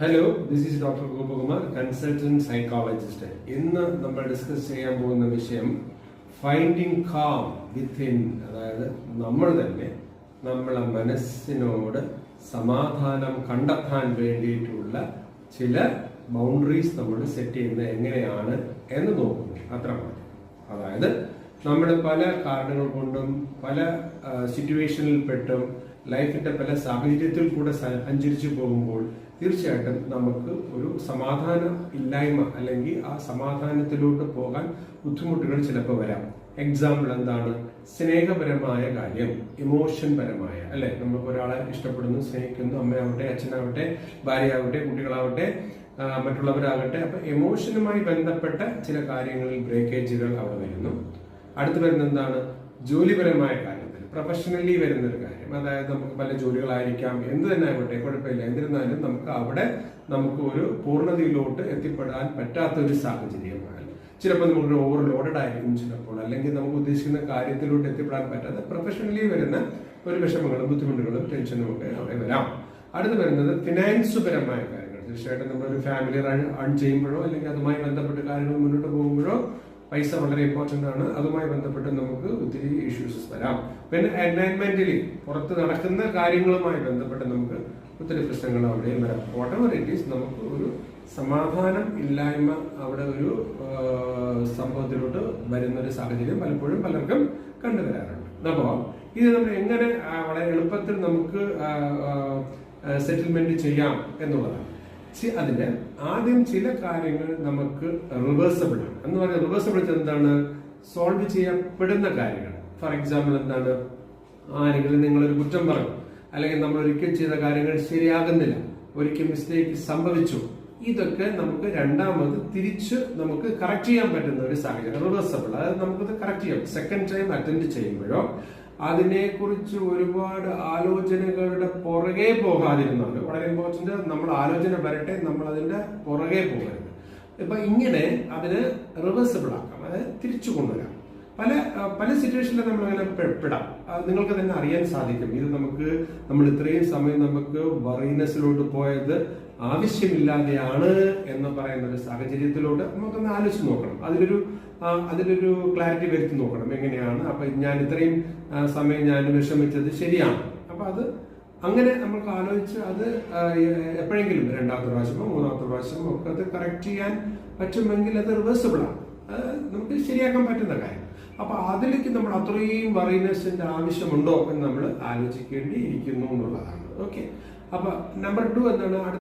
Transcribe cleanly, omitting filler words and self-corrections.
Hello, this is doctor Gopakumar, consultant psychologist. ഇന്ന് നമ്മൾ discuss ചെയ്യാൻ പോകുന്ന വിഷയം ഫൈൻഡിങ് കാം വിത്തിൻ, അതായത് നമ്മൾ തന്നെ നമ്മളെ മനസ്സിനോട് സമാധാനം കണ്ടെത്താൻ വേണ്ടിയിട്ടുള്ള ചില ബൗണ്ടറീസ് നമ്മൾ സെറ്റ് ചെയ്യുന്നത് എങ്ങനെയാണ് എന്ന് നോക്കുന്നു. അത്രമാണ്. അതായത് നമ്മൾ പല കാരണങ്ങൾ കൊണ്ടും പല സിറ്റുവേഷനിൽ പെട്ടും ലൈഫിന്റെ പല സാഹചര്യത്തിൽ കൂടെ സഞ്ചരിച്ചു പോകുമ്പോൾ തീർച്ചയായിട്ടും നമുക്ക് ഒരു സമാധാന ഇല്ലായ്മ അല്ലെങ്കിൽ ആ സമാധാനത്തിലോട്ട് പോകാൻ ബുദ്ധിമുട്ടുകൾ ചിലപ്പോൾ വരാം. എക്സാമ്പിൾ എന്താണ്? സ്നേഹപരമായ കാര്യം, ഇമോഷൻ പരമായ, അല്ലെ? നമുക്ക് ഒരാളെ ഇഷ്ടപ്പെടുന്നു, സ്നേഹിക്കുന്നു, അമ്മയാവട്ടെ, അച്ഛനാവട്ടെ, ഭാര്യയാവട്ടെ, കുട്ടികളാവട്ടെ, മറ്റുള്ളവരാകട്ടെ. അപ്പൊ ഇമോഷനുമായി ബന്ധപ്പെട്ട ചില കാര്യങ്ങളിൽ ബ്രേക്കേജുകൾ അവിടെ വരുന്നു. അടുത്ത് വരുന്ന എന്താണ്? ജോലിപരമായ കാര്യത്തിൽ, പ്രൊഫഷണലി വരുന്നൊരു കാര്യം. അതായത് നമുക്ക് പല ജോലികളായിരിക്കാം, എന്ത് തന്നെ ആയിക്കോട്ടെ, കുഴപ്പമില്ല. എന്നിരുന്നാലും നമുക്ക് ഒരു പൂർണ്ണതയിലോട്ട് എത്തിപ്പെടാൻ പറ്റാത്ത ഒരു സാഹചര്യമാണ്. ചിലപ്പോൾ നമുക്ക് ഓവർലോഡഡ് ആയിരിക്കും ചിലപ്പോൾ, അല്ലെങ്കിൽ നമുക്ക് ഉദ്ദേശിക്കുന്ന കാര്യത്തിലോട്ട് എത്തിപ്പെടാൻ പറ്റാത്ത പ്രൊഫഷണലി വരുന്ന ഒരു വിഷമങ്ങളും ബുദ്ധിമുട്ടുകളും ടെൻഷനും ഒക്കെ അവിടെ വരാം. അടുത്ത് വരുന്നത് ഫിനാൻസ് പരമായ കാര്യങ്ങൾ. തീർച്ചയായിട്ടും നമ്മളൊരു ഫാമിലി റൺ ചെയ്യുമ്പോഴോ അല്ലെങ്കിൽ അതുമായി ബന്ധപ്പെട്ട് കാര്യങ്ങൾ മുന്നോട്ട് പോകുമ്പോഴോ പൈസ വളരെ ഇമ്പോർട്ടന്റ് ആണ്. അതുമായി ബന്ധപ്പെട്ട് നമുക്ക് ഒത്തിരി ഇഷ്യൂസ് വരാം. പിന്നെ എൻവയൺമെന്റലി പുറത്ത് നടക്കുന്ന കാര്യങ്ങളുമായി ബന്ധപ്പെട്ട് നമുക്ക് ഒത്തിരി പ്രശ്നങ്ങൾ അവിടെയും വരാം. വാട്ടെവർ ഇറ്റ് ഈസ്, നമുക്ക് ഒരു സമാധാനം ഇല്ലായ്മ അവിടെ ഒരു സംഭവത്തിലോട്ട് വരുന്ന ഒരു സാഹചര്യം പലപ്പോഴും പലർക്കും കണ്ടുവരാറുണ്ട്. അപ്പോൾ ഇത് നമ്മൾ എങ്ങനെ വളരെ എളുപ്പത്തിൽ നമുക്ക് സെറ്റിൽമെന്റ് ചെയ്യാം എന്നുള്ളതാണ്. അതിന് ആദ്യം ചില കാര്യങ്ങൾ നമുക്ക് റിവേഴ്സബിൾ ആണ് എന്ന് പറയുന്നത്. റിവേഴ്സബിൾ എന്താണ്? സോൾവ് ചെയ്യപ്പെടുന്ന കാര്യങ്ങൾ. ഫോർ എക്സാമ്പിൾ എന്താണ്? ആരെങ്കിലും നിങ്ങളൊരു കുറ്റം പറഞ്ഞു, അല്ലെങ്കിൽ നമ്മൾ ഒരിക്കൽ ചെയ്ത കാര്യങ്ങൾ ശരിയാകുന്നില്ല, ഒരിക്കൽ മിസ്റ്റേക്ക് സംഭവിച്ചു, ഇതൊക്കെ നമുക്ക് രണ്ടാമത് തിരിച്ച് നമുക്ക് കറക്റ്റ് ചെയ്യാൻ പറ്റുന്ന ഒരു സാഹചര്യം, റിവേഴ്സബിൾ. അതായത് നമുക്കത് കറക്റ്റ് ചെയ്യാം. സെക്കൻഡ് ടൈം അറ്റൻഡ് ചെയ്യുമ്പോഴോ അതിനെക്കുറിച്ച് ഒരുപാട് ആലോചനകളുടെ പുറകെ പോകാതിരുന്നാലും വളരെ ഇമ്പോർട്ടന്റ്. നമ്മൾ ആലോചന വരട്ടെ, നമ്മൾ അതിന്റെ പുറകെ പോകരുത്. ഇപ്പൊ ഇങ്ങനെ അതിന് റിവേഴ്സിബിൾ ആക്കാം, അതായത് തിരിച്ചു കൊണ്ടുവരാം. പല സിറ്റുവേഷനിലും നമ്മൾ അങ്ങനെ പെടാം. നിങ്ങൾക്ക് തന്നെ അറിയാൻ സാധിക്കും. ഇത് നമ്മൾ ഇത്രയും സമയം നമുക്ക് വറീനെസ്സിലോട്ട് പോയത് ആവശ്യമില്ലാതെയാണ് എന്ന് പറയുന്ന ഒരു സാഹചര്യത്തിലോട്ട് നമുക്കൊന്ന് ആലോചിച്ച് നോക്കണം. അതിലൊരു ക്ലാരിറ്റി വരുത്തി നോക്കണം. എങ്ങനെയാണ് അപ്പൊ ഞാൻ ഇത്രയും സമയം ഞാൻ വിഷമിച്ചത് ശരിയാണ്? അപ്പൊ അത് അങ്ങനെ നമുക്ക് ആലോചിച്ച് അത് എപ്പോഴെങ്കിലും രണ്ടാമത്തെ പ്രാവശ്യമോ മൂന്നാമത്തെ പ്രാവശ്യമോ ഒക്കെ അത് കറക്റ്റ് ചെയ്യാൻ പറ്റുമെങ്കിൽ അത് റിവേഴ്സിബിൾ ആണ്. അത് നമുക്ക് ശരിയാക്കാൻ പറ്റുന്ന കാര്യം. അപ്പൊ അതിലേക്ക് നമ്മൾ അത്രയും വറീനെസ്സിന്റെ ആവശ്യമുണ്ടോ എന്ന് നമ്മൾ ആലോചിക്കേണ്ടിയിരിക്കുന്നു എന്നുള്ളതാണ്. ഓക്കെ. അപ്പൊ നമ്പർ 2 എന്താണ്?